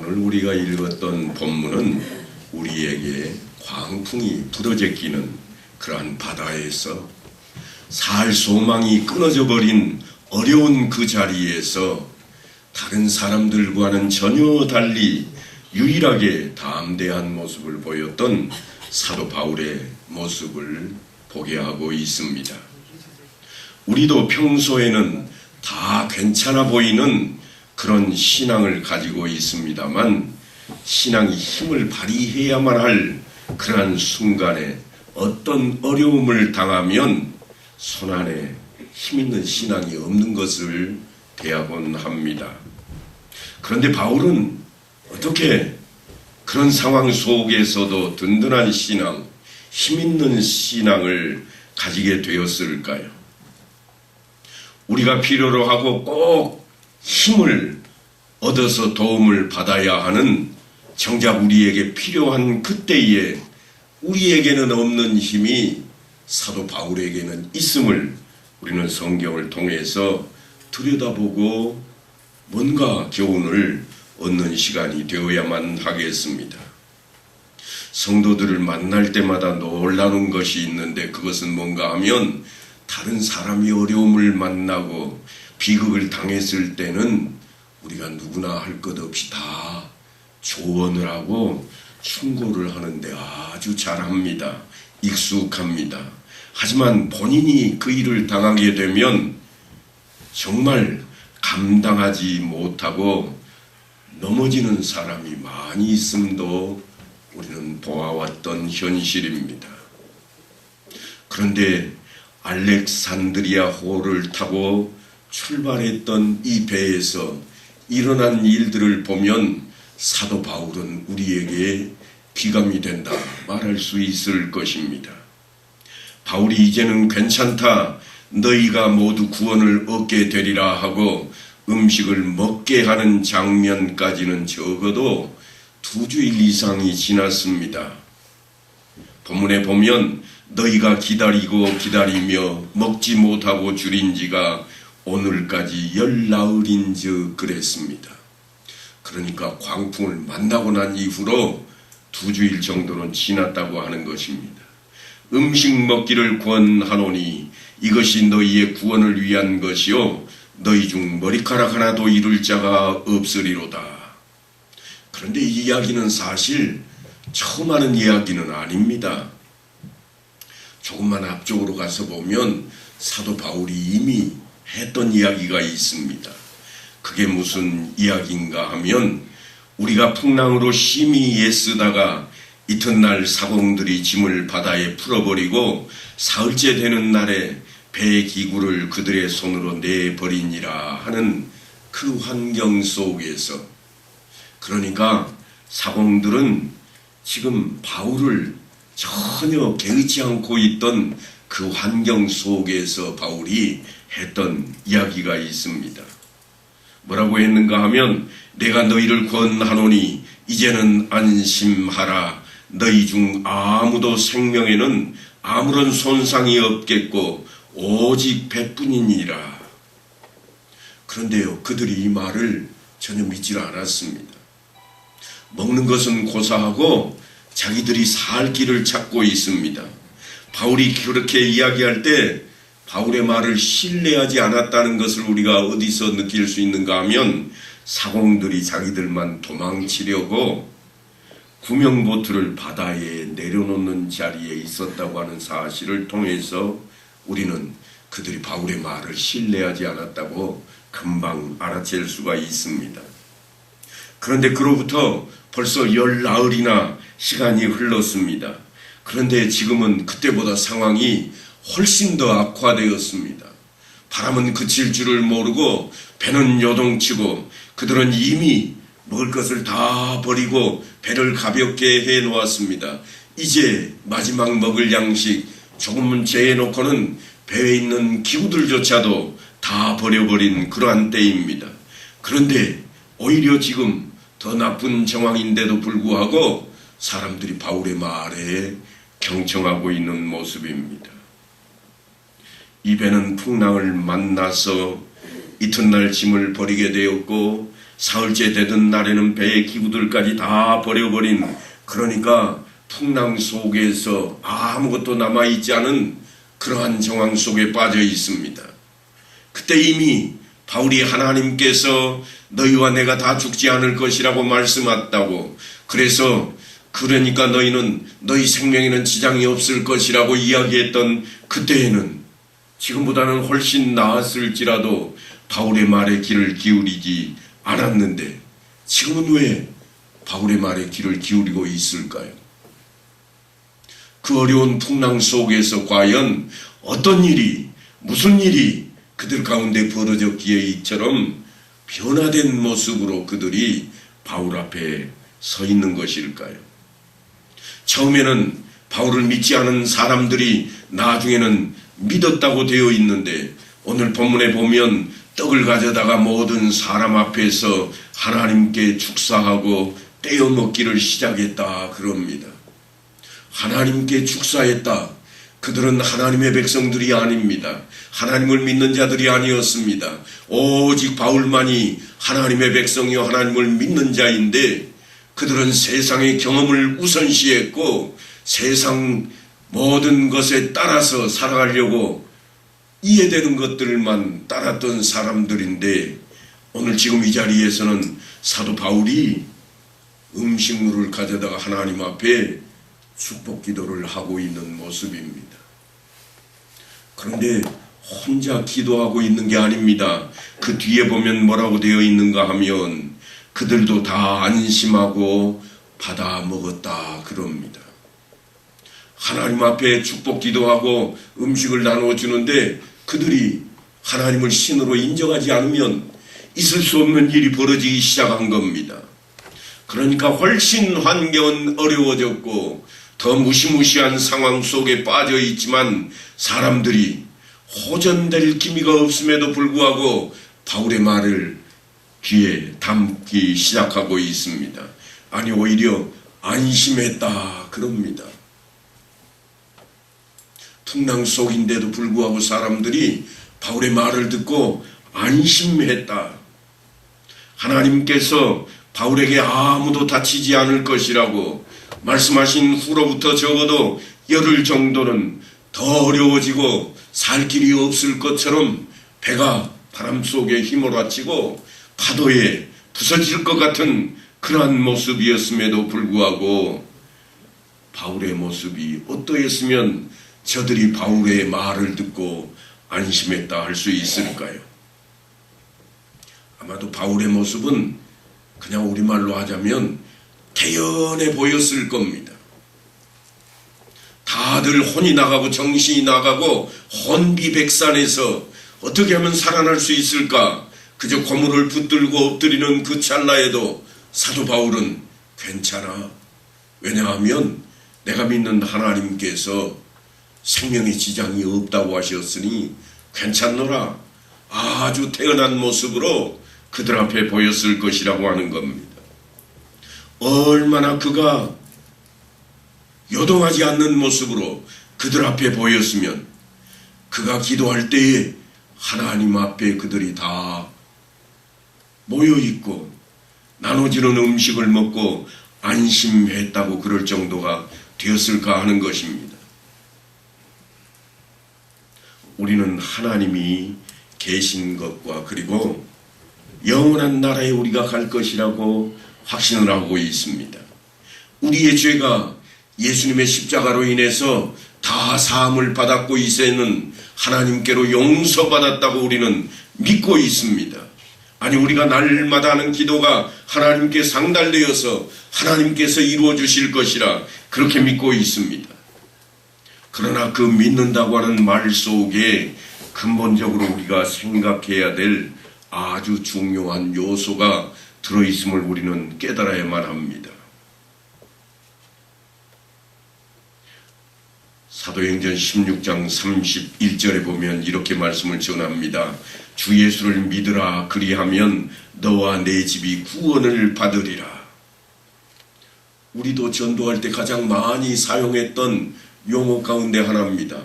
오늘 우리가 읽었던 본문은 우리에게 광풍이 불어제끼는 그러한 바다에서 살 소망이 끊어져 버린 어려운 그 자리에서 다른 사람들과는 전혀 달리 유일하게 담대한 모습을 보였던 사도 바울의 모습을 보게 하고 있습니다. 우리도 평소에는 다 괜찮아 보이는 그런 신앙을 가지고 있습니다만 신앙이 힘을 발휘해야만 할 그러한 순간에 어떤 어려움을 당하면 손안에 힘있는 신앙이 없는 것을 대하곤 합니다. 그런데 바울은 어떻게 그런 상황 속에서도 든든한 신앙, 힘있는 신앙을 가지게 되었을까요? 우리가 필요로 하고 꼭 힘을 얻어서 도움을 받아야 하는 정작 우리에게 필요한 그때에 우리에게는 없는 힘이 사도 바울에게는 있음을 우리는 성경을 통해서 들여다보고 뭔가 교훈을 얻는 시간이 되어야만 하겠습니다. 성도들을 만날 때마다 놀라는 것이 있는데 그것은 뭔가 하면 다른 사람이 어려움을 만나고 비극을 당했을 때는 우리가 누구나 할 것 없이 다 조언을 하고 충고를 하는데 아주 잘합니다. 익숙합니다. 하지만 본인이 그 일을 당하게 되면 정말 감당하지 못하고 넘어지는 사람이 많이 있음도 우리는 보아왔던 현실입니다. 그런데 알렉산드리아 호를 타고 출발했던 이 배에서 일어난 일들을 보면 사도 바울은 우리에게 귀감이 된다 말할 수 있을 것입니다. 바울이 이제는 괜찮다, 너희가 모두 구원을 얻게 되리라 하고 음식을 먹게 하는 장면까지는 적어도 2주일 이상이 지났습니다. 본문에 보면 너희가 기다리고 기다리며 먹지 못하고 줄인 지가 오늘까지 10나흘인즉 그랬습니다. 그러니까 광풍을 만나고 난 이후로 2주일 정도는 지났다고 하는 것입니다. 음식 먹기를 권하노니 이것이 너희의 구원을 위한 것이요 너희 중 머리카락 하나도 잃을 자가 없으리로다. 그런데 이 이야기는 사실 처음 하는 이야기는 아닙니다. 조금만 앞쪽으로 가서 보면 사도 바울이 이미 했던 이야기가 있습니다. 그게 무슨 이야기인가 하면 우리가 풍랑으로 심히 애쓰다가 이튿날 사공들이 짐을 바다에 풀어버리고 사흘째 되는 날에 배의 기구를 그들의 손으로 내버리니라 하는 그 환경 속에서, 그러니까 사공들은 지금 바울을 전혀 개의치 않고 있던 그 환경 속에서 바울이 했던 이야기가 있습니다. 뭐라고 했는가 하면 내가 너희를 권하노니 이제는 안심하라. 너희 중 아무도 생명에는 아무런 손상이 없겠고 오직 배뿐이니라. 그런데요, 그들이 이 말을 전혀 믿지 않았습니다. 먹는 것은 고사하고 자기들이 살 길을 찾고 있습니다. 바울이 그렇게 이야기할 때 바울의 말을 신뢰하지 않았다는 것을 우리가 어디서 느낄 수 있는가 하면 사공들이 자기들만 도망치려고 구명보트를 바다에 내려놓는 자리에 있었다고 하는 사실을 통해서 우리는 그들이 바울의 말을 신뢰하지 않았다고 금방 알아챌 수가 있습니다. 그런데 그로부터 벌써 10나흘이나 시간이 흘렀습니다. 그런데 지금은 그때보다 상황이 훨씬 더 악화되었습니다. 바람은 그칠 줄을 모르고 배는 요동치고 그들은 이미 먹을 것을 다 버리고 배를 가볍게 해놓았습니다. 이제 마지막 먹을 양식 조금은 재해놓고는 배에 있는 기구들조차도 다 버려버린 그러한 때입니다. 그런데 오히려 지금 더 나쁜 정황인데도 불구하고 사람들이 바울의 말에 경청하고 있는 모습입니다. 이 배는 풍랑을 만나서 이튿날 짐을 버리게 되었고 사흘째 되던 날에는 배의 기구들까지 다 버려버린, 그러니까 풍랑 속에서 아무것도 남아있지 않은 그러한 정황 속에 빠져 있습니다. 그때 이미 바울이 하나님께서 너희와 내가 다 죽지 않을 것이라고 말씀했다고, 그러니까 너희 생명에는 지장이 없을 것이라고 이야기했던 그때에는 지금보다는 훨씬 나았을지라도 바울의 말에 귀를 기울이지 않았는데, 지금은 왜 바울의 말에 귀를 기울이고 있을까요? 그 어려운 풍랑 속에서 과연 무슨 일이 그들 가운데 벌어졌기에 이처럼 변화된 모습으로 그들이 바울 앞에 서 있는 것일까요? 처음에는 바울을 믿지 않은 사람들이 나중에는 믿었다고 되어 있는데, 오늘 본문에 보면 떡을 가져다가 모든 사람 앞에서 하나님께 축사하고 떼어 먹기를 시작했다 그럽니다. 하나님께 축사했다. 그들은 하나님의 백성들이 아닙니다. 하나님을 믿는 자들이 아니었습니다. 오직 바울만이 하나님의 백성이요 하나님을 믿는 자인데, 그들은 세상의 경험을 우선시했고 세상 모든 것에 따라서 살아가려고 이해되는 것들만 따랐던 사람들인데, 오늘 지금 이 자리에서는 사도 바울이 음식물을 가져다가 하나님 앞에 축복 기도를 하고 있는 모습입니다. 그런데 혼자 기도하고 있는 게 아닙니다. 그 뒤에 보면 뭐라고 되어 있는가 하면 그들도 다 안심하고 받아 먹었다 그럽니다. 하나님 앞에 축복 기도하고 음식을 나눠주는데 그들이 하나님을 신으로 인정하지 않으면 있을 수 없는 일이 벌어지기 시작한 겁니다. 그러니까 훨씬 환경은 어려워졌고 더 무시무시한 상황 속에 빠져 있지만 사람들이 호전될 기미가 없음에도 불구하고 바울의 말을 귀에 담기 시작하고 있습니다. 아니 오히려 안심했다 그럽니다. 풍랑 속인데도 불구하고 사람들이 바울의 말을 듣고 안심했다. 하나님께서 바울에게 아무도 다치지 않을 것이라고 말씀하신 후로부터 적어도 열흘 정도는 더 어려워지고 살 길이 없을 것처럼 배가 바람 속에 휘몰아치고 파도에 부서질 것 같은 그러한 모습이었음에도 불구하고 바울의 모습이 어떠했으면 저들이 바울의 말을 듣고 안심했다 할 수 있을까요? 아마도 바울의 모습은 그냥 우리말로 하자면 태연해 보였을 겁니다. 다들 혼이 나가고 정신이 나가고 혼비백산해서 어떻게 하면 살아날 수 있을까? 그저 고문을 붙들고 엎드리는 그 찰나에도 사도 바울은 괜찮아. 왜냐하면 내가 믿는 하나님께서 생명에 지장이 없다고 하셨으니 괜찮노라. 아주 태연한 모습으로 그들 앞에 보였을 것이라고 하는 겁니다. 얼마나 그가 요동하지 않는 모습으로 그들 앞에 보였으면 그가 기도할 때에 하나님 앞에 그들이 다 모여있고 나눠지는 음식을 먹고 안심했다고 그럴 정도가 되었을까 하는 것입니다. 우리는 하나님이 계신 것과 그리고 영원한 나라에 우리가 갈 것이라고 확신을 하고 있습니다. 우리의 죄가 예수님의 십자가로 인해서 다 사함을 받았고 이제는 하나님께로 용서받았다고 우리는 믿고 있습니다. 아니 우리가 날마다 하는 기도가 하나님께 상달되어서 하나님께서 이루어 주실 것이라 그렇게 믿고 있습니다. 그러나 그 믿는다고 하는 말 속에 근본적으로 우리가 생각해야 될 아주 중요한 요소가 들어있음을 우리는 깨달아야만 합니다. 사도행전 16장 31절에 보면 이렇게 말씀을 전합니다. 주 예수를 믿으라. 그리하면 너와 내 집이 구원을 받으리라. 우리도 전도할 때 가장 많이 사용했던 용어 가운데 하나입니다.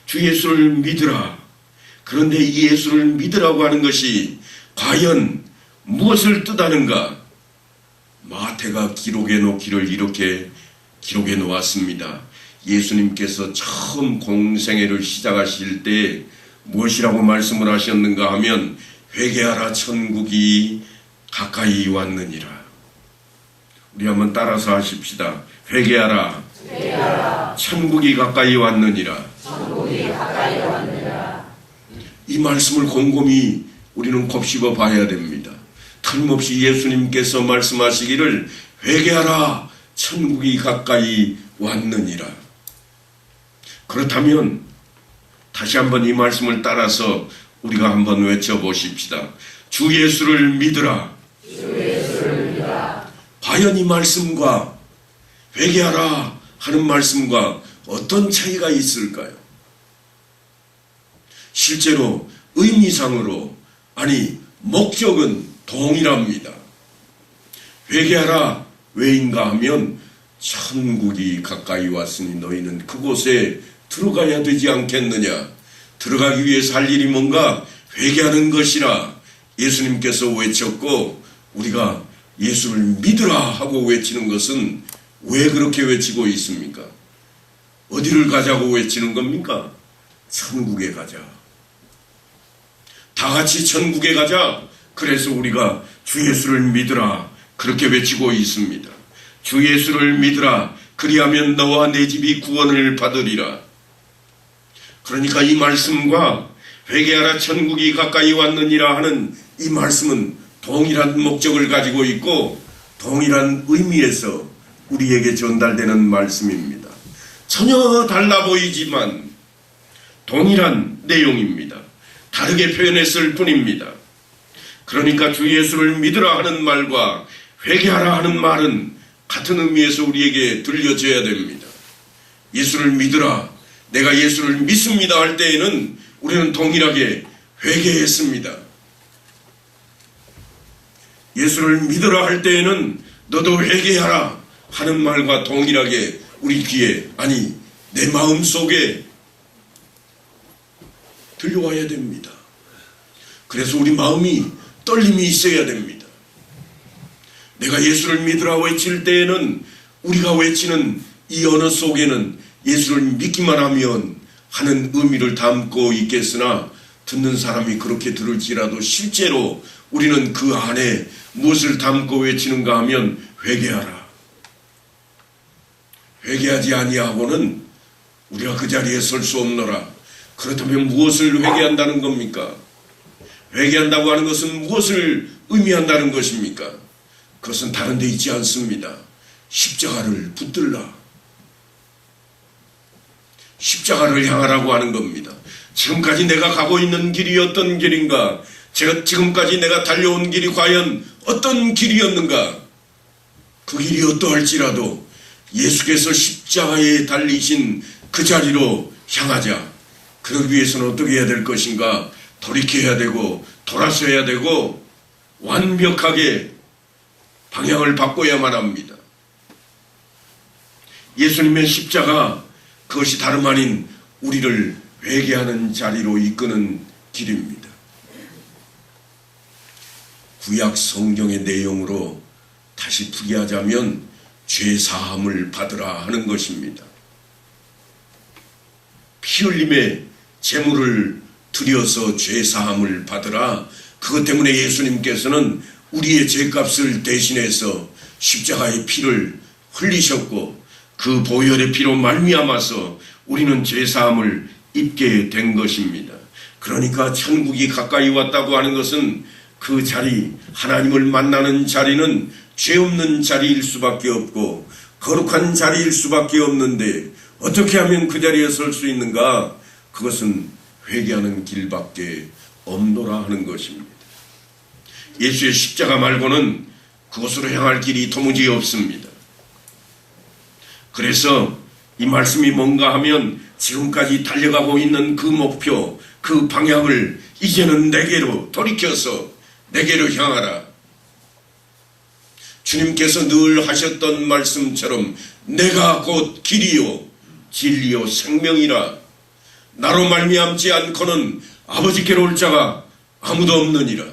주 예수를 믿으라. 그런데 이 예수를 믿으라고 하는 것이 과연 무엇을 뜻하는가? 마태가 기록해 놓기를 이렇게 기록해 놓았습니다. 예수님께서 처음 공생애를 시작하실 때 무엇이라고 말씀을 하셨는가 하면 회개하라 천국이 가까이 왔느니라. 우리 한번 따라서 하십시다. 회개하라, 회개하라. 천국이 가까이 왔느니라. 천국이 가까이 왔느니라. 이 말씀을 곰곰이 우리는 곱씹어 봐야 됩니다. 틀림없이 예수님께서 말씀하시기를 회개하라 천국이 가까이 왔느니라. 그렇다면 다시 한번 이 말씀을 따라서 우리가 한번 외쳐보십시다. 주 예수를 믿으라. 주 예수를 믿으라. 과연 이 말씀과 회개하라 하는 말씀과 어떤 차이가 있을까요? 실제로 의미상으로 아니 목적은 동일합니다. 회개하라 왜인가 하면 천국이 가까이 왔으니 너희는 그곳에 들어가야 되지 않겠느냐. 들어가기 위해서 할 일이 뭔가 회개하는 것이라 예수님께서 외쳤고 우리가 예수를 믿으라 하고 외치는 것은 왜 그렇게 외치고 있습니까? 어디를 가자고 외치는 겁니까? 천국에 가자. 다 같이 천국에 가자. 그래서 우리가 주 예수를 믿으라 그렇게 외치고 있습니다. 주 예수를 믿으라 그리하면 너와 내 집이 구원을 받으리라. 그러니까 이 말씀과 회개하라 천국이 가까이 왔느니라 하는 이 말씀은 동일한 목적을 가지고 있고 동일한 의미에서 우리에게 전달되는 말씀입니다. 전혀 달라 보이지만 동일한 내용입니다. 다르게 표현했을 뿐입니다. 그러니까 주 예수를 믿으라 하는 말과 회개하라 하는 말은 같은 의미에서 우리에게 들려져야 됩니다. 예수를 믿으라, 내가 예수를 믿습니다 할 때에는 우리는 동일하게 회개했습니다. 예수를 믿으라 할 때에는 너도 회개하라 하는 말과 동일하게 우리 귀에 아니 내 마음 속에 들려와야 됩니다. 그래서 우리 마음이 떨림이 있어야 됩니다. 내가 예수를 믿으라 외칠 때에는 우리가 외치는 이 언어 속에는 예수를 믿기만 하면 하는 의미를 담고 있겠으나 듣는 사람이 그렇게 들을지라도 실제로 우리는 그 안에 무엇을 담고 외치는가 하면 회개하라. 회개하지 아니하고는 우리가 그 자리에 설 수 없노라. 그렇다면 무엇을 회개한다는 겁니까? 회개한다고 하는 것은 무엇을 의미한다는 것입니까? 그것은 다른 데 있지 않습니다. 십자가를 붙들라. 십자가를 향하라고 하는 겁니다. 지금까지 내가 가고 있는 길이 어떤 길인가? 지금까지 내가 달려온 길이 과연 어떤 길이었는가? 그 길이 어떠할지라도 예수께서 십자가에 달리신 그 자리로 향하자. 그러기 위해서는 어떻게 해야 될 것인가? 돌이켜야 되고 돌아서야 되고 완벽하게 방향을 바꿔야만 합니다. 예수님의 십자가 그것이 다름 아닌 우리를 회개하는 자리로 이끄는 길입니다. 구약 성경의 내용으로 다시 풀이하자면 죄사함을 받으라 하는 것입니다. 피 흘림의 제물을 드려서 죄사함을 받으라. 그것 때문에 예수님께서는 우리의 죄값을 대신해서 십자가의 피를 흘리셨고 그 보혈의 피로 말미암아서 우리는 죄사함을 입게 된 것입니다. 그러니까 천국이 가까이 왔다고 하는 것은 그 자리, 하나님을 만나는 자리는 죄 없는 자리일 수밖에 없고 거룩한 자리일 수밖에 없는데 어떻게 하면 그 자리에 설 수 있는가? 그것은 회개하는 길밖에 없노라 하는 것입니다. 예수의 십자가 말고는 그곳으로 향할 길이 도무지 없습니다. 그래서 이 말씀이 뭔가 하면 지금까지 달려가고 있는 그 목표, 그 방향을 이제는 내게로 돌이켜서 내게로 향하라. 주님께서 늘 하셨던 말씀처럼 내가 곧 길이요 진리요 생명이라. 나로 말미암지 않고는 아버지께로 올 자가 아무도 없느니라.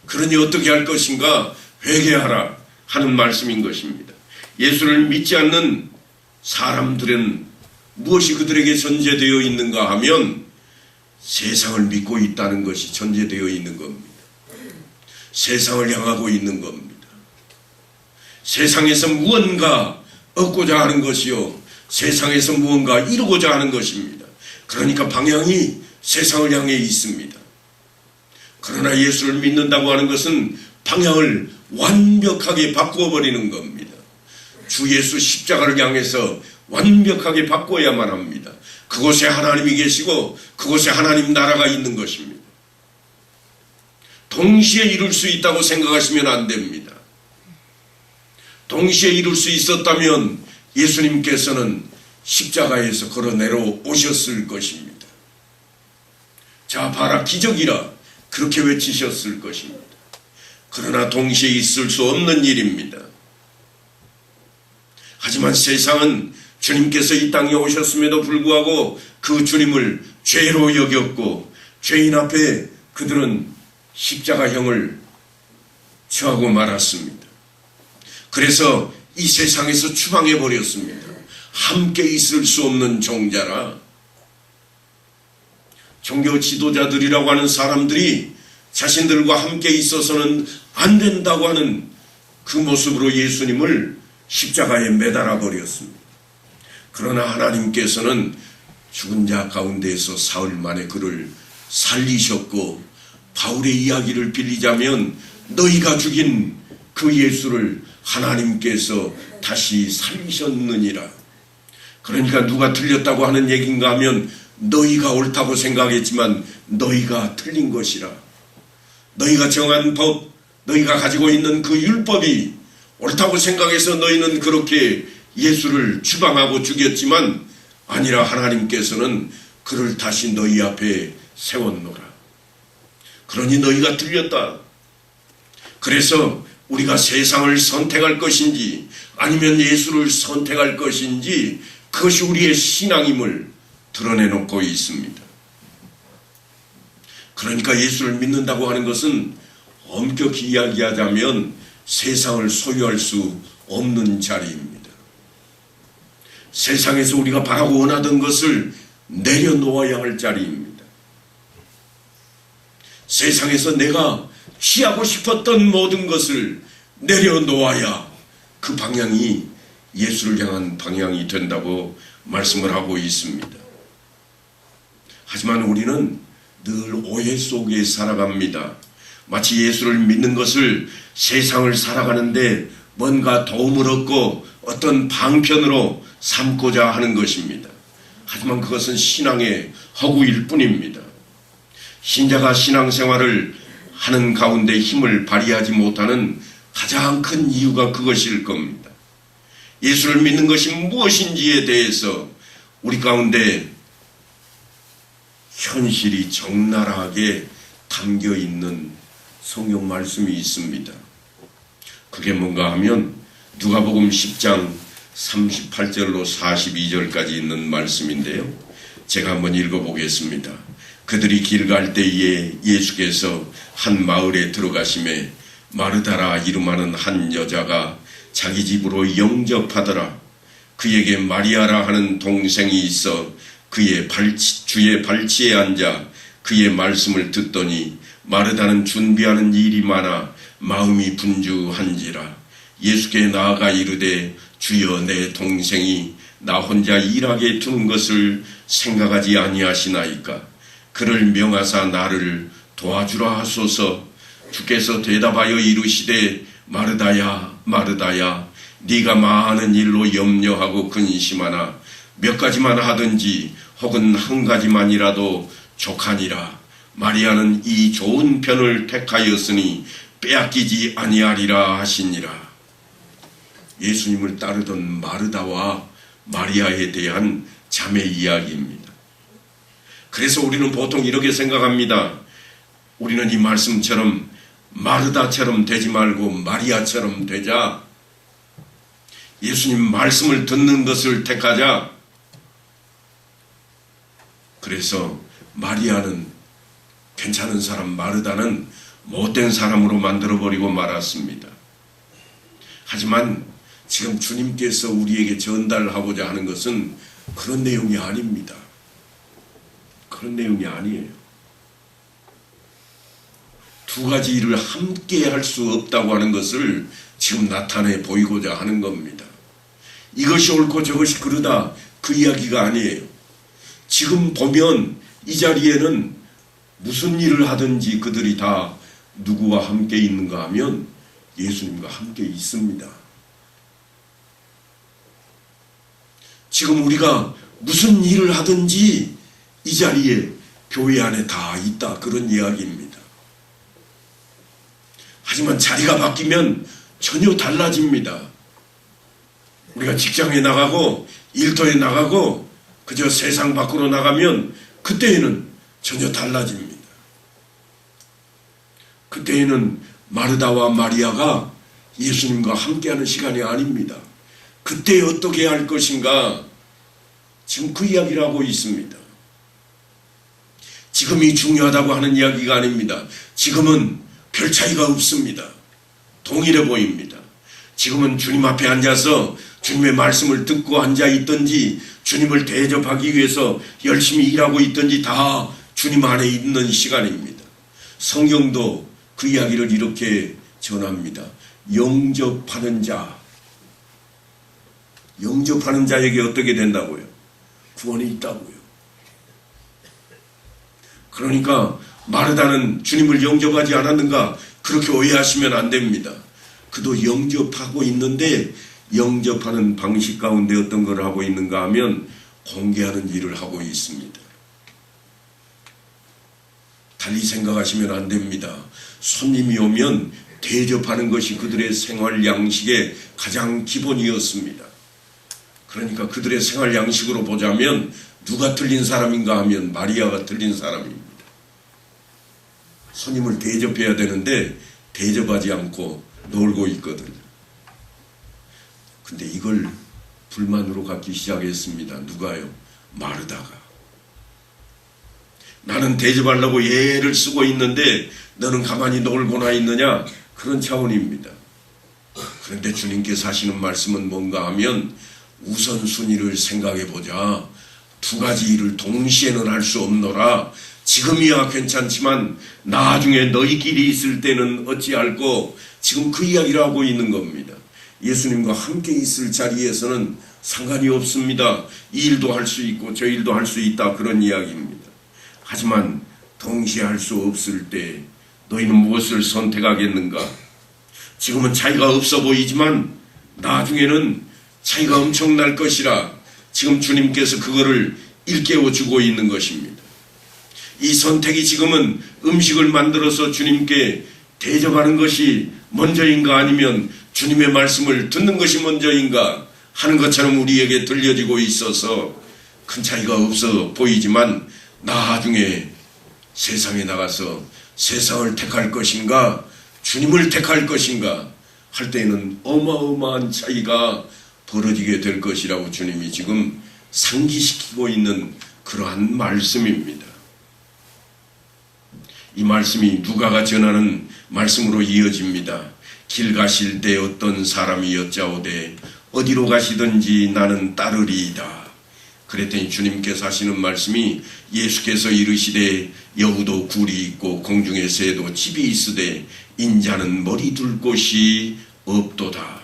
그러니 어떻게 할 것인가? 회개하라 하는 말씀인 것입니다. 예수를 믿지 않는 사람들은 무엇이 그들에게 전제되어 있는가 하면 세상을 믿고 있다는 것이 전제되어 있는 겁니다. 세상을 향하고 있는 겁니다. 세상에서 무언가 얻고자 하는 것이요, 세상에서 무언가 이루고자 하는 것입니다. 그러니까 방향이 세상을 향해 있습니다. 그러나 예수를 믿는다고 하는 것은 방향을 완벽하게 바꾸어 버리는 겁니다. 주 예수 십자가를 향해서 완벽하게 바꿔야만 합니다. 그곳에 하나님이 계시고 그곳에 하나님 나라가 있는 것입니다. 동시에 이룰 수 있다고 생각하시면 안 됩니다. 동시에 이룰 수 있었다면 예수님께서는 십자가에서 걸어 내려오셨을 것입니다. 자, 봐라, 기적이라 그렇게 외치셨을 것입니다. 그러나 동시에 있을 수 없는 일입니다. 하지만 세상은 주님께서 이 땅에 오셨음에도 불구하고 그 주님을 죄로 여겼고 죄인 앞에 그들은 십자가형을 처하고 말았습니다. 그래서 이 세상에서 추방해 버렸습니다. 함께 있을 수 없는 종자라. 종교 지도자들이라고 하는 사람들이 자신들과 함께 있어서는 안 된다고 하는 그 모습으로 예수님을 십자가에 매달아 버렸습니다. 그러나 하나님께서는 죽은 자 가운데에서 사흘 만에 그를 살리셨고, 바울의 이야기를 빌리자면 너희가 죽인 그 예수를 하나님께서 다시 살리셨느니라. 그러니까 누가 틀렸다고 하는 얘기인가 하면 너희가 옳다고 생각했지만 너희가 틀린 것이라. 너희가 정한 법, 너희가 가지고 있는 그 율법이 옳다고 생각해서 너희는 그렇게 예수를 추방하고 죽였지만 아니라 하나님께서는 그를 다시 너희 앞에 세웠노라. 그러니 너희가 틀렸다. 그래서 우리가 세상을 선택할 것인지 아니면 예수를 선택할 것인지 그것이 우리의 신앙임을 드러내놓고 있습니다. 그러니까 예수를 믿는다고 하는 것은 엄격히 이야기하자면 세상을 소유할 수 없는 자리입니다. 세상에서 우리가 바라고 원하던 것을 내려놓아야 할 자리입니다. 세상에서 내가 취하고 싶었던 모든 것을 내려놓아야 그 방향이 예수를 향한 방향이 된다고 말씀을 하고 있습니다. 하지만 우리는 늘 오해 속에 살아갑니다. 마치 예수를 믿는 것을 세상을 살아가는데 뭔가 도움을 얻고 어떤 방편으로 삼고자 하는 것입니다. 하지만 그것은 신앙의 허구일 뿐입니다. 신자가 신앙생활을 하는 가운데 힘을 발휘하지 못하는 가장 큰 이유가 그것일 겁니다. 예수를 믿는 것이 무엇인지에 대해서 우리 가운데 현실이 적나라하게 담겨 있는 성경 말씀이 있습니다. 그게 뭔가 하면 누가복음 10장 38절로 42절까지 있는 말씀인데요. 제가 한번 읽어보겠습니다. 그들이 길 갈 때에 예수께서 한 마을에 들어가심에 마르다라 이름하는 한 여자가 자기 집으로 영접하더라. 그에게 마리아라 하는 동생이 있어 그의 주의 발치에 앉아 그의 말씀을 듣더니 마르다는 준비하는 일이 많아 마음이 분주한지라. 예수께 나아가 이르되 주여, 내 동생이 나 혼자 일하게 두는 것을 생각하지 아니하시나이까. 그를 명하사 나를 도와주라 하소서. 주께서 대답하여 이르시되 마르다야 마르다야, 네가 많은 일로 염려하고 근심하나 몇 가지만 하든지 혹은 한 가지만이라도 족하니라. 마리아는 이 좋은 편을 택하였으니 빼앗기지 아니하리라 하시니라. 예수님을 따르던 마르다와 마리아에 대한 자매 이야기입니다. 그래서 우리는 보통 이렇게 생각합니다. 우리는 이 말씀처럼 마르다처럼 되지 말고 마리아처럼 되자. 예수님 말씀을 듣는 것을 택하자. 그래서 마리아는 괜찮은 사람, 마르다는 못된 사람으로 만들어버리고 말았습니다. 하지만 지금 주님께서 우리에게 전달하고자 하는 것은 그런 내용이 아닙니다. 그런 내용이 아니에요. 두 가지 일을 함께 할 수 없다고 하는 것을 지금 나타내 보이고자 하는 겁니다. 이것이 옳고 저것이 그르다 그 이야기가 아니에요. 지금 보면 이 자리에는 무슨 일을 하든지 그들이 다 누구와 함께 있는가 하면 예수님과 함께 있습니다. 지금 우리가 무슨 일을 하든지 이 자리에 교회 안에 다 있다, 그런 이야기입니다. 하지만 자리가 바뀌면 전혀 달라집니다. 우리가 직장에 나가고 일터에 나가고 그저 세상 밖으로 나가면 그때에는 전혀 달라집니다. 그때에는 마르다와 마리아가 예수님과 함께하는 시간이 아닙니다. 그때 어떻게 할 것인가, 지금 그 이야기를 하고 있습니다. 지금이 중요하다고 하는 이야기가 아닙니다. 지금은 별 차이가 없습니다. 동일해 보입니다. 지금은 주님 앞에 앉아서 주님의 말씀을 듣고 앉아 있든지 주님을 대접하기 위해서 열심히 일하고 있든지 다 주님 안에 있는 시간입니다. 성경도 그 이야기를 이렇게 전합니다. 영접하는 자에게 어떻게 된다고요? 구원이 있다고요. 그러니까 마르다는 주님을 영접하지 않았는가, 그렇게 오해하시면 안 됩니다. 그도 영접하고 있는데 영접하는 방식 가운데 어떤 걸 하고 있는가 하면 공개하는 일을 하고 있습니다. 달리 생각하시면 안 됩니다. 손님이 오면 대접하는 것이 그들의 생활 양식의 가장 기본이었습니다. 그러니까 그들의 생활 양식으로 보자면 누가 틀린 사람인가 하면 마리아가 틀린 사람입니다. 손님을 대접해야 되는데 대접하지 않고 놀고 있거든요. 근데 이걸 불만으로 갖기 시작했습니다. 누가요? 마르다가. 나는 대접하려고 애를 쓰고 있는데 너는 가만히 놀고나 있느냐? 그런 차원입니다. 그런데 주님께서 하시는 말씀은 뭔가 하면 우선순위를 생각해보자. 두 가지 일을 동시에는 할 수 없노라. 지금이야 괜찮지만 나중에 너희끼리 있을 때는 어찌할꼬, 지금 그 이야기를 하고 있는 겁니다. 예수님과 함께 있을 자리에서는 상관이 없습니다. 이 일도 할 수 있고 저 일도 할 수 있다, 그런 이야기입니다. 하지만 동시에 할 수 없을 때 너희는 무엇을 선택하겠는가? 지금은 차이가 없어 보이지만 나중에는 차이가 엄청날 것이라 지금 주님께서 그거를 일깨워주고 있는 것입니다. 이 선택이 지금은 음식을 만들어서 주님께 대접하는 것이 먼저인가 아니면 주님의 말씀을 듣는 것이 먼저인가 하는 것처럼 우리에게 들려지고 있어서 큰 차이가 없어 보이지만 나중에 세상에 나가서 세상을 택할 것인가 주님을 택할 것인가 할 때에는 어마어마한 차이가 벌어지게 될 것이라고 주님이 지금 상기시키고 있는 그러한 말씀입니다. 이 말씀이 누가가 전하는 말씀으로 이어집니다. 길 가실 때 어떤 사람이 여짜오되 어디로 가시든지 나는 따르리이다. 그랬더니 주님께서 하시는 말씀이 예수께서 이르시되 여우도 굴이 있고 공중의 새도 집이 있으되 인자는 머리 둘 곳이 없도다.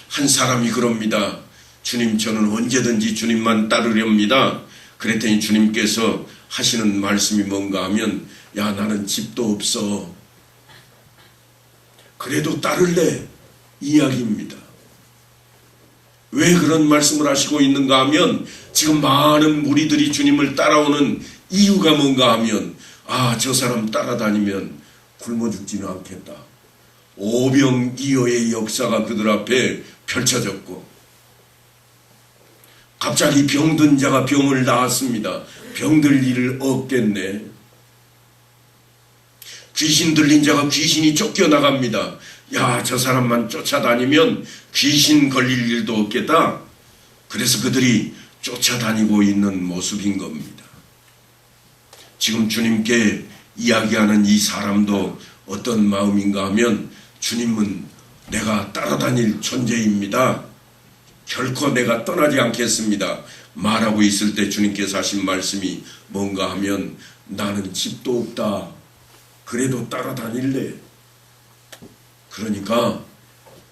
한 사람이 그럽니다. 주님, 저는 언제든지 주님만 따르렵니다. 그랬더니 주님께서 하시는 말씀이 뭔가 하면 야, 나는 집도 없어. 그래도 따를래. 이 이야기입니다. 왜 그런 말씀을 하시고 있는가 하면 지금 많은 무리들이 주님을 따라오는 이유가 뭔가 하면 저 사람 따라다니면 굶어 죽지는 않겠다. 오병이어의 역사가 그들 앞에 펼쳐졌고 갑자기 병든 자가 병을 낳았습니다. 병들 일을 없겠네. 귀신 들린 자가 귀신이 쫓겨나갑니다. 야, 저 사람만 쫓아다니면 귀신 걸릴 일도 없겠다. 그래서 그들이 쫓아다니고 있는 모습인 겁니다. 지금 주님께 이야기하는 이 사람도 어떤 마음인가 하면 주님은 내가 따라다닐 존재입니다. 결코 내가 떠나지 않겠습니다. 말하고 있을 때 주님께서 하신 말씀이 뭔가 하면 나는 집도 없다. 그래도 따라다닐래. 그러니까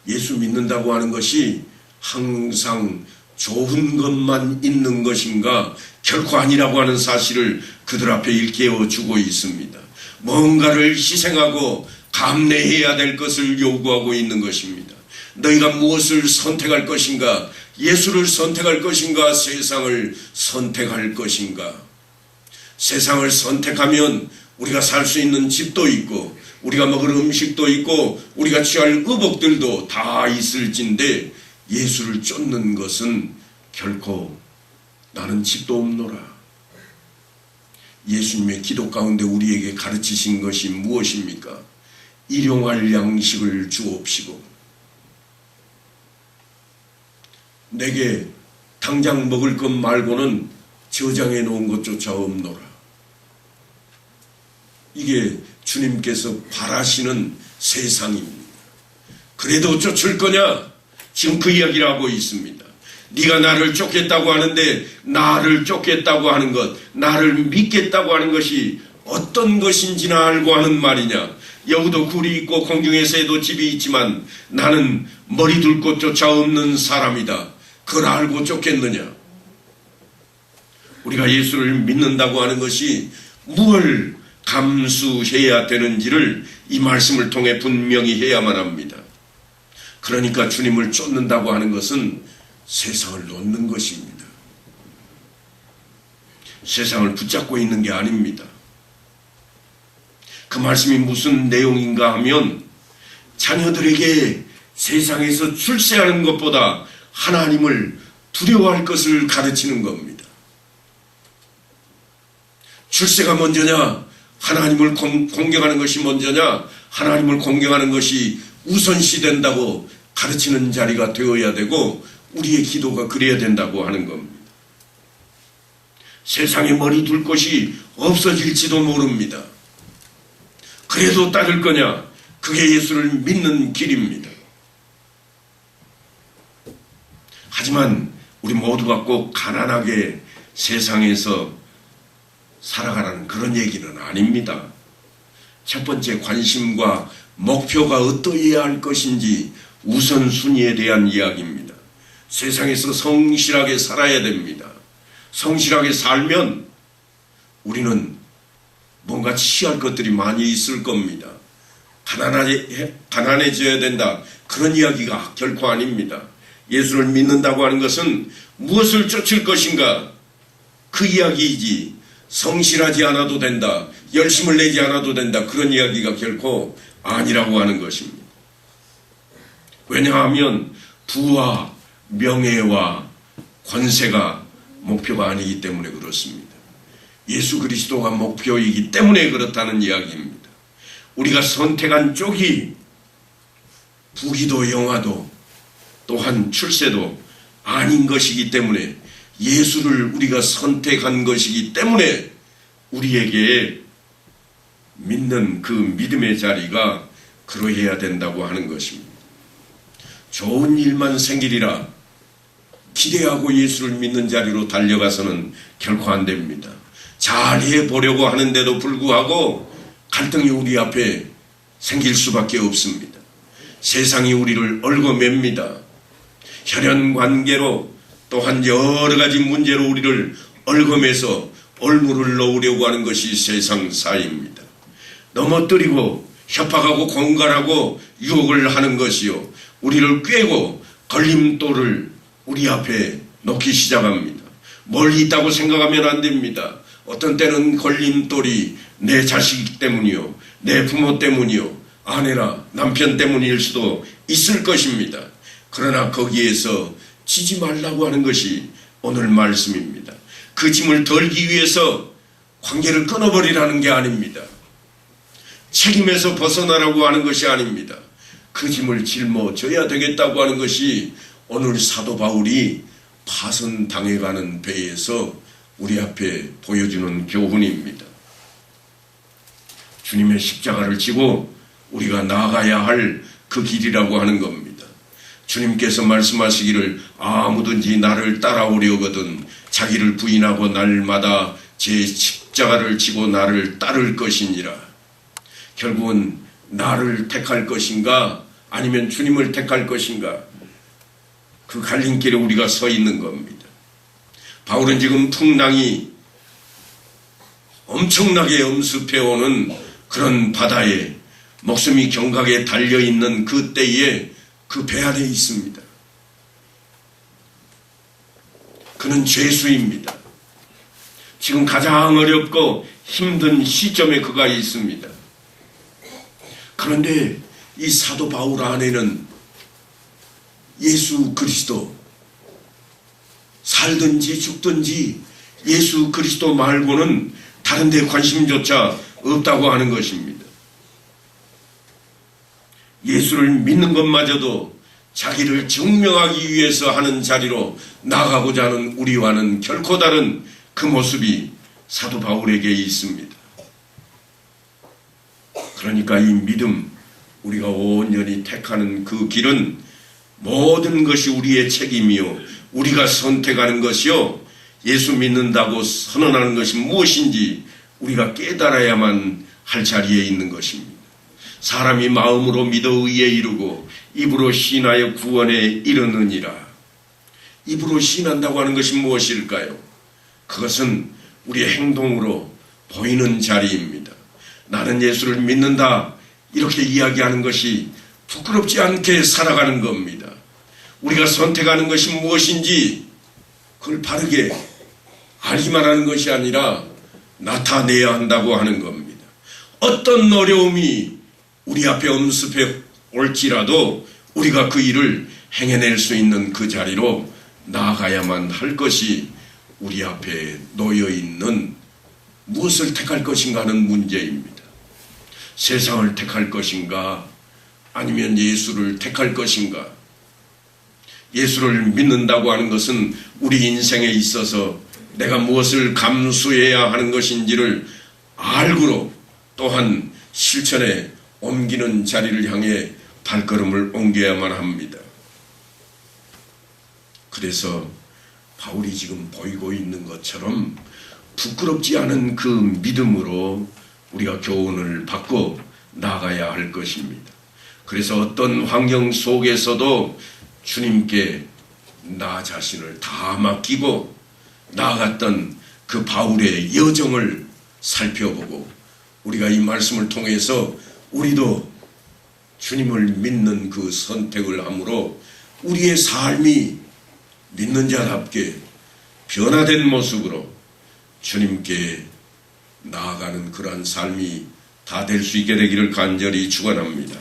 예수 믿는다고 하는 것이 항상 좋은 것만 있는 것인가? 결코 아니라고 하는 사실을 그들 앞에 일깨워 주고 있습니다. 뭔가를 희생하고 감내해야 될 것을 요구하고 있는 것입니다. 너희가 무엇을 선택할 것인가? 예수를 선택할 것인가? 세상을 선택할 것인가? 세상을 선택하면 우리가 살 수 있는 집도 있고 우리가 먹을 음식도 있고 우리가 취할 의복들도 다 있을진데 예수를 쫓는 것은 결코 나는 집도 없노라. 예수님의 기도 가운데 우리에게 가르치신 것이 무엇입니까? 일용할 양식을 주옵시고 내게 당장 먹을 것 말고는 저장해 놓은 것조차 없노라. 이게 주님께서 바라시는 세상입니다. 그래도 쫓을 거냐? 지금 그 이야기를 하고 있습니다. 네가 나를 쫓겠다고 하는데 나를 쫓겠다고 하는 것, 나를 믿겠다고 하는 것이 어떤 것인지나 알고 하는 말이냐? 여기도 굴이 있고 공중에서도 집이 있지만 나는 머리 둘 곳조차 없는 사람이다. 그걸 알고 쫓겠느냐? 우리가 예수를 믿는다고 하는 것이 무엇을 감수해야 되는지를 이 말씀을 통해 분명히 해야만 합니다. 그러니까 주님을 쫓는다고 하는 것은 세상을 놓는 것입니다. 세상을 붙잡고 있는 게 아닙니다. 그 말씀이 무슨 내용인가 하면 자녀들에게 세상에서 출세하는 것보다 하나님을 두려워할 것을 가르치는 겁니다. 출세가 먼저냐? 하나님을 공경하는 것이 먼저냐? 하나님을 공경하는 것이 우선시 된다고 가르치는 자리가 되어야 되고 우리의 기도가 그래야 된다고 하는 겁니다. 세상에 머리 둘 곳이 없어질지도 모릅니다. 그래도 따를 거냐? 그게 예수를 믿는 길입니다. 하지만 우리 모두가 꼭 가난하게 세상에서 살아가라는 그런 얘기는 아닙니다. 첫 번째 관심과 목표가 어떠해야 할 것인지 우선순위에 대한 이야기입니다. 세상에서 성실하게 살아야 됩니다. 성실하게 살면 우리는 뭔가 취할 것들이 많이 있을 겁니다. 가난해져야 된다. 그런 이야기가 결코 아닙니다. 예수를 믿는다고 하는 것은 무엇을 쫓을 것인가? 그 이야기이지 성실하지 않아도 된다. 열심을 내지 않아도 된다. 그런 이야기가 결코 아니라고 하는 것입니다. 왜냐하면 부와 명예와 권세가 목표가 아니기 때문에 그렇습니다. 예수 그리스도가 목표이기 때문에 그렇다는 이야기입니다. 우리가 선택한 쪽이 부귀도 영화도 또한 출세도 아닌 것이기 때문에 예수를 우리가 선택한 것이기 때문에 우리에게 믿는 그 믿음의 자리가 그러해야 된다고 하는 것입니다. 좋은 일만 생기리라 기대하고 예수를 믿는 자리로 달려가서는 결코 안 됩니다. 잘해 보려고 하는데도 불구하고 갈등이 우리 앞에 생길 수밖에 없습니다. 세상이 우리를 얽어맵니다. 혈연 관계로 또한 여러 가지 문제로 우리를 얽어매서 올무를 놓으려고 하는 것이 세상 사회입니다. 넘어뜨리고 협박하고 공갈하고 유혹을 하는 것이요. 우리를 꿰고 걸림돌을 우리 앞에 놓기 시작합니다. 멀리 있다고 생각하면 안 됩니다. 어떤 때는 걸림돌이 내 자식 때문이요. 내 부모 때문이요. 아내나 남편 때문일 수도 있을 것입니다. 그러나 거기에서 지지 말라고 하는 것이 오늘 말씀입니다. 그 짐을 덜기 위해서 관계를 끊어버리라는 게 아닙니다. 책임에서 벗어나라고 하는 것이 아닙니다. 그 짐을 짊어져야 되겠다고 하는 것이 오늘 사도 바울이 파선당해가는 배에서 우리 앞에 보여주는 교훈입니다. 주님의 십자가를 지고 우리가 나아가야 할 그 길이라고 하는 겁니다. 주님께서 말씀하시기를 아무든지 나를 따라오려거든 자기를 부인하고 날마다 제 십자가를 지고 나를 따를 것이니라. 결국은 나를 택할 것인가 아니면 주님을 택할 것인가, 그 갈림길에 우리가 서 있는 겁니다. 바울은 지금 풍랑이 엄청나게 엄습해오는 그런 바다에 목숨이 경각에 달려있는 그 때에 그 배 안에 있습니다. 그는 죄수입니다. 지금 가장 어렵고 힘든 시점에 그가 있습니다. 그런데 이 사도 바울 안에는 예수 그리스도, 살든지 죽든지 예수 그리스도 말고는 다른 데 관심조차 없다고 하는 것입니다. 예수를 믿는 것마저도 자기를 증명하기 위해서 하는 자리로 나가고자 하는 우리와는 결코 다른 그 모습이 사도 바울에게 있습니다. 그러니까 이 믿음, 우리가 온전히 택하는 그 길은 모든 것이 우리의 책임이요, 우리가 선택하는 것이요, 예수 믿는다고 선언하는 것이 무엇인지 우리가 깨달아야만 할 자리에 있는 것입니다. 사람이 마음으로 믿어 의에 이르고 입으로 신하여 구원에 이르느니라. 입으로 신한다고 하는 것이 무엇일까요? 그것은 우리의 행동으로 보이는 자리입니다. 나는 예수를 믿는다, 이렇게 이야기하는 것이 부끄럽지 않게 살아가는 겁니다. 우리가 선택하는 것이 무엇인지 그걸 바르게 알기만 하는 것이 아니라 나타내야 한다고 하는 겁니다. 어떤 어려움이 우리 앞에 엄습해 올지라도 우리가 그 일을 행해낼 수 있는 그 자리로 나아가야만 할 것이 우리 앞에 놓여있는 무엇을 택할 것인가 하는 문제입니다. 세상을 택할 것인가 아니면 예수를 택할 것인가. 예수를 믿는다고 하는 것은 우리 인생에 있어서 내가 무엇을 감수해야 하는 것인지를 알고로 또한 실천에 옮기는 자리를 향해 발걸음을 옮겨야만 합니다. 그래서 바울이 지금 보이고 있는 것처럼 부끄럽지 않은 그 믿음으로 우리가 교훈을 받고 나가야 할 것입니다. 그래서 어떤 환경 속에서도 주님께 나 자신을 다 맡기고 나아갔던 그 바울의 여정을 살펴보고 우리가 이 말씀을 통해서 우리도 주님을 믿는 그 선택을 함으로 우리의 삶이 믿는 자답게 변화된 모습으로 주님께 나아가는 그러한 삶이 다 될 수 있게 되기를 간절히 축원합니다.